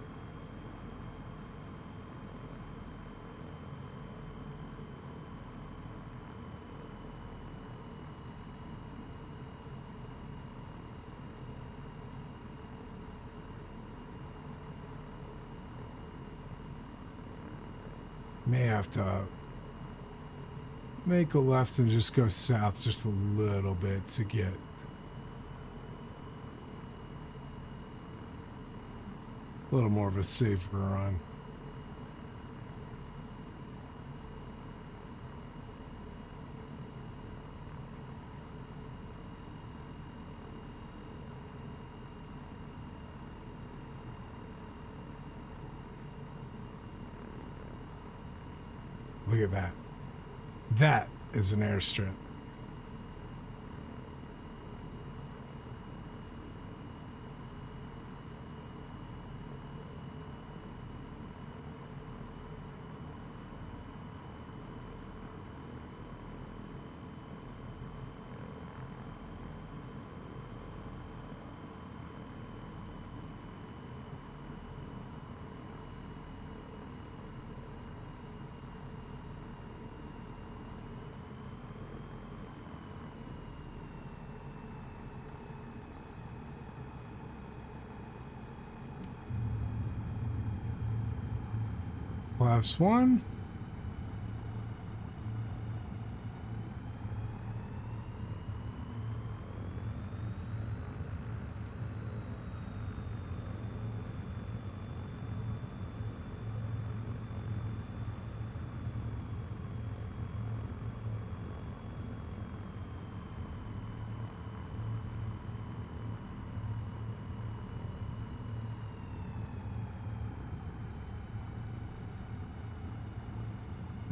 May have to make a left and just go south just a little bit to get a little more of a safer run. Look at that. That is an airstrip. Last one.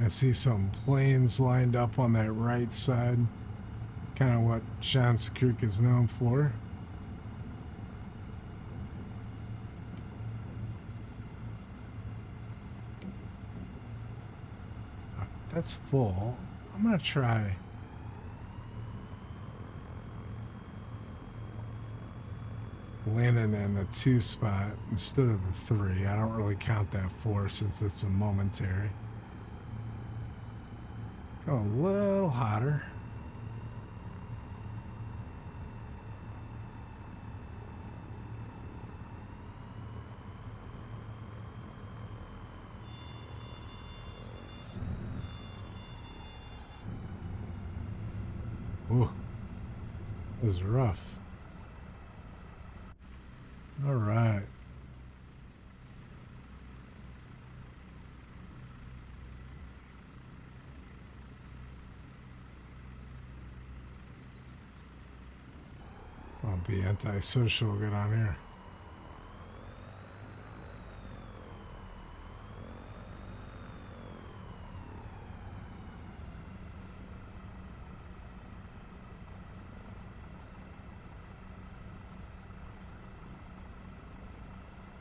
I see some planes lined up on that right side. Kind of what Johnson Creek is known for. That's full. I'm gonna try. landing in the 2 spot instead of the 3. I don't really count that 4 since it's a momentary. Go a little hotter. Ooh, this is rough. All right. I'll be antisocial, get on here.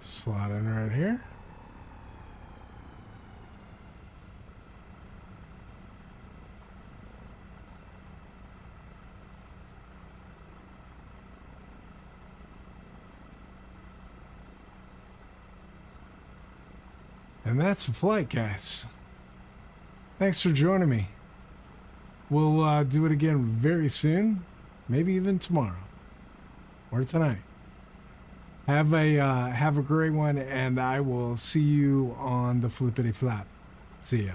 Slot in right here. And that's the flight, guys. Thanks for joining me. We'll do it again very soon, maybe even tomorrow or tonight. Have a great one, and I will see you on the flippity flap. See ya.